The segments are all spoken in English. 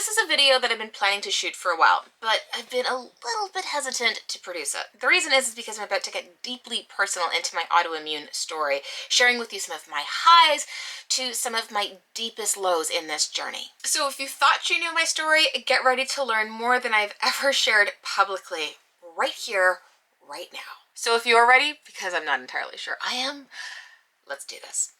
This is a video that I've been planning to shoot for a while, but I've been a little bit hesitant to produce it. The reason is because I'm about to get deeply personal into my autoimmune story, sharing with you some of my highs to some of my deepest lows in this journey. So if you thought you knew my story, get ready to learn more than I've ever shared publicly right here, right now. So if you're ready, because I'm not entirely sure I am, let's do this.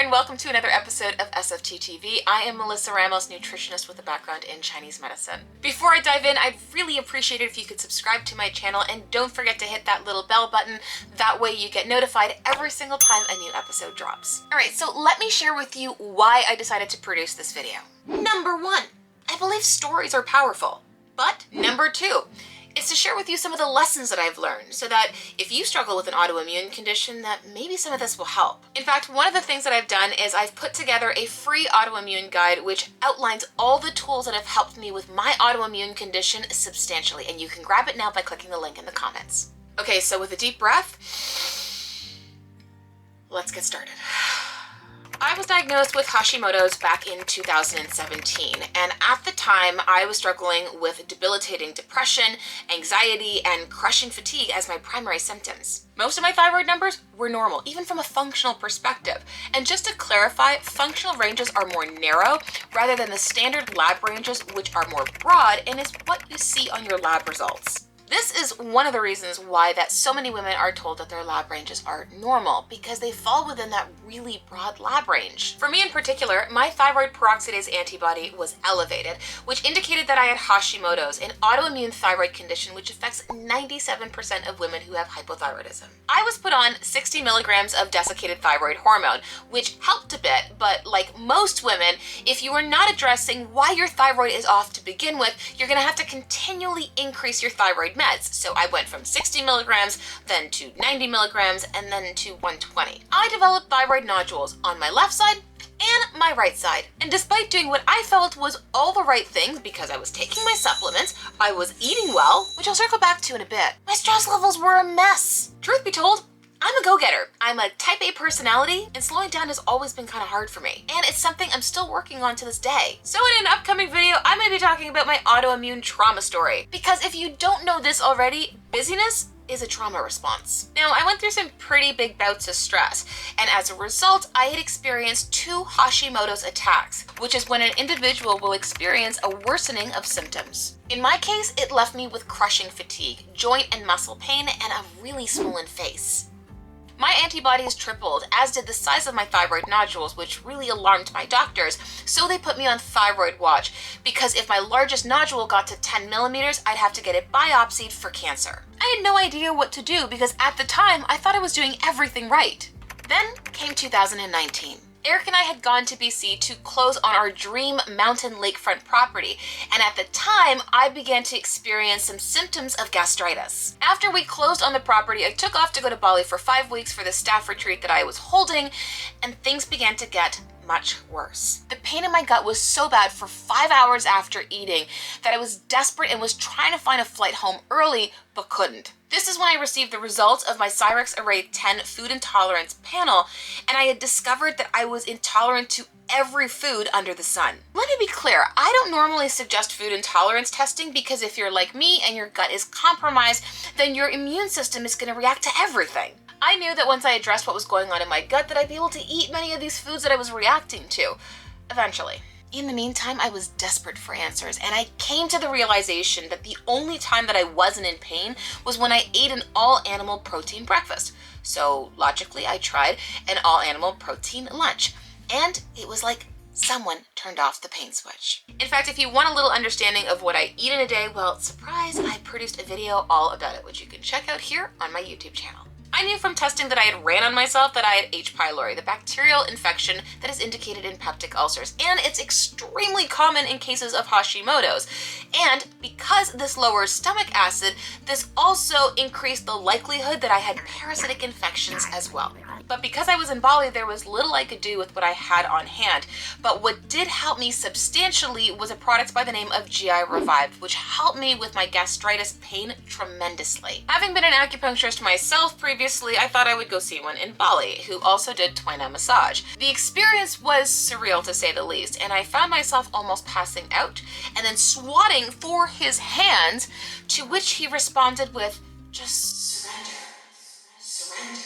Welcome to another episode of SFT TV. I am Melissa Ramos, nutritionist with a background in Chinese medicine. Before I dive in, I'd really appreciate it if you could subscribe to my channel and don't forget to hit that little bell button. That way you get notified every single time a new episode drops. Alright, so let me share with you why I decided to produce this video. Number one, I believe stories are powerful. But number two, it's to share with you some of the lessons that I've learned so that if you struggle with an autoimmune condition, that maybe some of this will help. In fact, one of the things that I've done is I've put together a free autoimmune guide which outlines all the tools that have helped me with my autoimmune condition substantially, and you can grab it now by clicking the link in the comments. Okay, so with a deep breath, let's get started. I was diagnosed with Hashimoto's back in 2017, and at the time I was struggling with debilitating depression, anxiety, and crushing fatigue as my primary symptoms. Most of my thyroid numbers were normal, even from a functional perspective. And just to clarify, functional ranges are more narrow rather than the standard lab ranges, which are more broad and is what you see on your lab results. This is one of the reasons why that so many women are told that their lab ranges are normal, because they fall within that really broad lab range. For me in particular, my thyroid peroxidase antibody was elevated, which indicated that I had Hashimoto's, an autoimmune thyroid condition which affects 97% of women who have hypothyroidism. I was put on 60 milligrams of desiccated thyroid hormone, which helped a bit, but like most women, if you are not addressing why your thyroid is off to begin with, you're gonna have to continually increase your thyroid meds. So I went from 60 milligrams, then to 90 milligrams, and then to 120. I developed thyroid nodules on my left side and my right side. And despite doing what I felt was all the right things because I was taking my supplements, I was eating well, which I'll circle back to in a bit, my stress levels were a mess. Truth be told, I'm a go-getter. I'm a type A personality, and slowing down has always been kind of hard for me. And it's something I'm still working on to this day. So in an upcoming video, I may be talking about my autoimmune trauma story. Because if you don't know this already, busyness is a trauma response. Now, I went through some pretty big bouts of stress, and as a result, I had experienced 2 Hashimoto's attacks, which is when an individual will experience a worsening of symptoms. In my case, it left me with crushing fatigue, joint and muscle pain, and a really swollen face. My antibodies tripled, as did the size of my thyroid nodules, which really alarmed my doctors, so they put me on thyroid watch, because if my largest nodule got to 10 millimeters, I'd have to get it biopsied for cancer. I had no idea what to do, because at the time, I thought I was doing everything right. Then came 2019. Eric and I had gone to BC to close on our dream mountain lakefront property, and at the time, I began to experience some symptoms of gastritis. After we closed on the property, I took off to go to Bali for 5 weeks for the staff retreat that I was holding, and things began to get much worse. The pain in my gut was so bad for 5 hours after eating that I was desperate and was trying to find a flight home early, but couldn't. This is when I received the results of my CYREX Array 10 food intolerance panel, and I had discovered that I was intolerant to every food under the sun. Let me be clear, I don't normally suggest food intolerance testing because if you're like me and your gut is compromised, then your immune system is going to react to everything. I knew that once I addressed what was going on in my gut that I'd be able to eat many of these foods that I was reacting to, eventually. In the meantime, I was desperate for answers, and I came to the realization that the only time that I wasn't in pain was when I ate an all-animal protein breakfast. So logically, I tried an all-animal protein lunch, and it was like someone turned off the pain switch. In fact, if you want a little understanding of what I eat in a day, well, surprise, I produced a video all about it, which you can check out here on my YouTube channel. I knew from testing that I had ran on myself that I had H. pylori, the bacterial infection that is indicated in peptic ulcers, and it's extremely common in cases of Hashimoto's. And because this lowers stomach acid, this also increased the likelihood that I had parasitic infections as well. but because I was in Bali, there was little I could do with what I had on hand. But what did help me substantially was a product by the name of GI Revived, which helped me with my gastritis pain tremendously. Having been an acupuncturist myself previously, I thought I would go see one in Bali, who also did Twaina massage. The experience was surreal to say the least, and I found myself almost passing out and then swatting for his hands, to which he responded with, "Just surrender, surrender,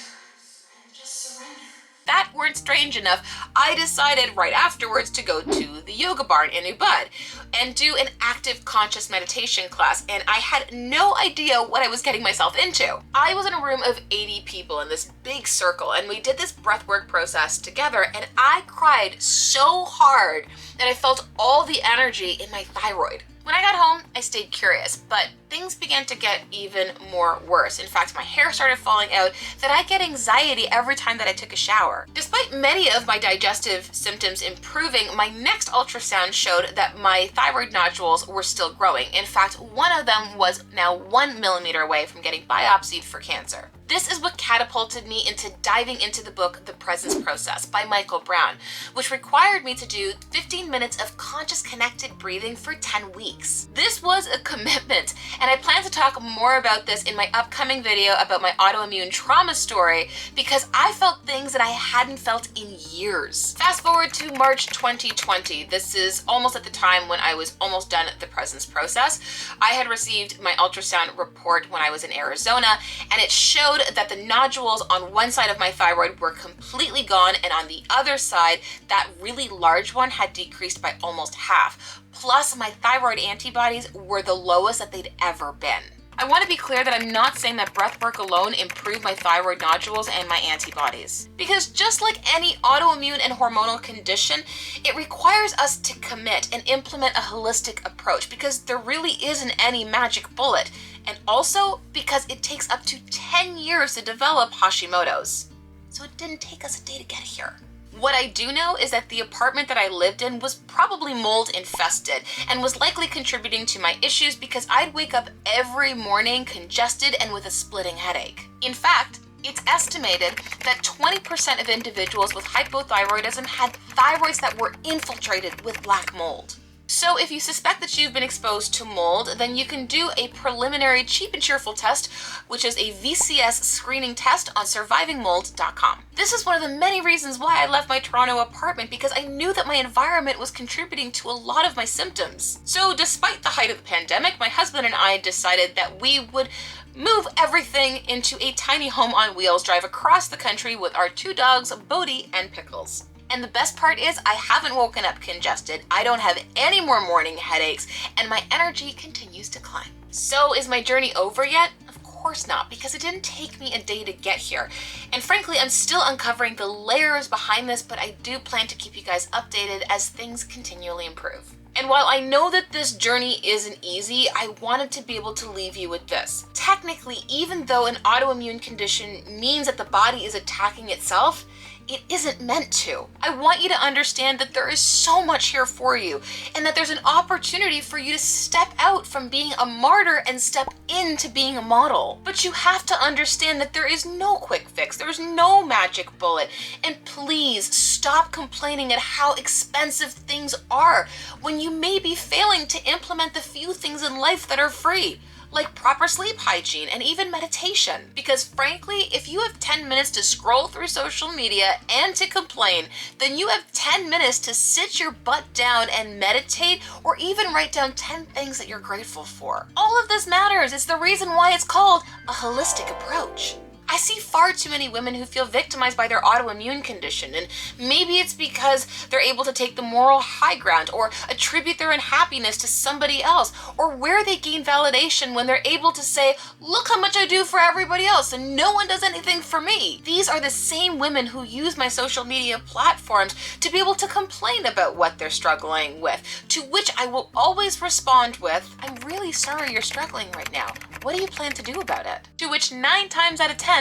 just surrender." That weren't strange enough, I decided right afterwards to go to the yoga barn in Ubud and do an active conscious meditation class, and I had no idea what I was getting myself into. I was in a room of 80 people in this big circle, and we did this breathwork process together, and I cried so hard that I felt all the energy in my thyroid. When I got home, I stayed curious, but things began to get even more worse. In fact, my hair started falling out, that I get anxiety every time that I took a shower. Despite many of my digestive symptoms improving, my next ultrasound showed that my thyroid nodules were still growing. In fact, one of them was now 1 millimeter away from getting biopsied for cancer. This is what catapulted me into diving into the book The Presence Process by Michael Brown, which required me to do 15 minutes of conscious connected breathing for 10 weeks. This was a commitment, and I plan to talk more about this in my upcoming video about my autoimmune trauma story, because I felt things that I hadn't felt in years. Fast forward to March 2020. This is almost at the time when I was almost done the Presence Process. I had received my ultrasound report when I was in Arizona, and it showed that the nodules on one side of my thyroid were completely gone, and on the other side, that really large one had decreased by almost half. Plus, my thyroid antibodies were the lowest that they'd ever been. I want to be clear that I'm not saying that breathwork alone improved my thyroid nodules and my antibodies. Because just like any autoimmune and hormonal condition, it requires us to commit and implement a holistic approach, because there really isn't any magic bullet. And also because it takes up to 10 years to develop Hashimoto's. So it didn't take us a day to get here. What I do know is that the apartment that I lived in was probably mold infested and was likely contributing to my issues, because I'd wake up every morning congested and with a splitting headache. In fact, it's estimated that 20% of individuals with hypothyroidism had thyroids that were infiltrated with black mold. So if you suspect that you've been exposed to mold, then you can do a preliminary cheap and cheerful test, which is a VCS screening test on survivingmold.com. This is one of the many reasons why I left my Toronto apartment, because I knew that my environment was contributing to a lot of my symptoms. So despite the height of the pandemic, my husband and I decided that we would move everything into a tiny home on wheels, drive across the country with our 2 dogs, Bodhi and Pickles. And the best part is, I haven't woken up congested, I don't have any more morning headaches, and my energy continues to climb. So is my journey over yet? Of course not, because it didn't take me a day to get here. And frankly, I'm still uncovering the layers behind this, but I do plan to keep you guys updated as things continually improve. And while I know that this journey isn't easy, I wanted to be able to leave you with this. Technically, even though an autoimmune condition means that the body is attacking itself, it isn't meant to. I want you to understand that there is so much here for you, and that there's an opportunity for you to step out from being a martyr and step into being a model. But you have to understand that there is no quick fix, there's no magic bullet, and please stop complaining at how expensive things are when you may be failing to implement the few things in life that are free, like proper sleep hygiene and even meditation. Because frankly, if you have 10 minutes to scroll through social media and to complain, then you have 10 minutes to sit your butt down and meditate, or even write down 10 things that you're grateful for. All of this matters. It's the reason why it's called a holistic approach. I see far too many women who feel victimized by their autoimmune condition, and maybe it's because they're able to take the moral high ground or attribute their unhappiness to somebody else, or where they gain validation when they're able to say, look how much I do for everybody else and no one does anything for me. These are the same women who use my social media platforms to be able to complain about what they're struggling with, to which I will always respond with, I'm really sorry you're struggling right now. What do you plan to do about it? To which 9 times out of 10,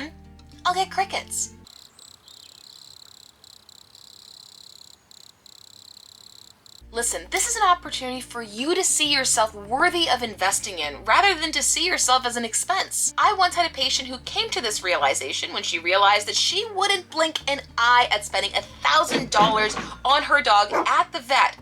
I'll get crickets. Listen, this is an opportunity for you to see yourself worthy of investing in rather than to see yourself as an expense. I once had a patient who came to this realization when she realized that she wouldn't blink an eye at spending $1,000 on her dog at the vet,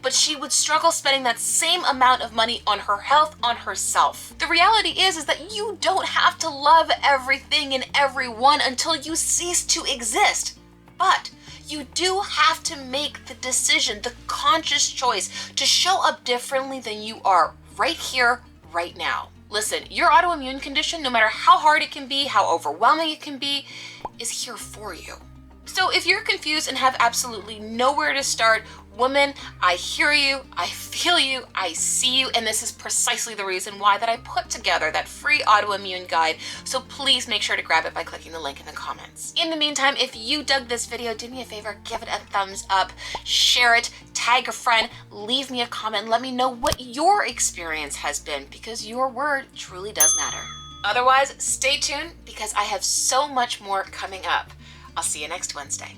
but she would struggle spending that same amount of money on her health, on herself. The reality is that you don't have to love everything and everyone until you cease to exist. But you do have to make the decision, the conscious choice to show up differently than you are right here, right now. Listen, your autoimmune condition, no matter how hard it can be, how overwhelming it can be, is here for you. So if you're confused and have absolutely nowhere to start, woman, I hear you, I feel you, I see you, and this is precisely the reason why that I put together that free autoimmune guide, so please make sure to grab it by clicking the link in the comments. In the meantime, if you dug this video, do me a favor, give it a thumbs up, share it, tag a friend, leave me a comment, let me know what your experience has been, because your word truly does matter. Otherwise, stay tuned, because I have so much more coming up. I'll see you next Wednesday.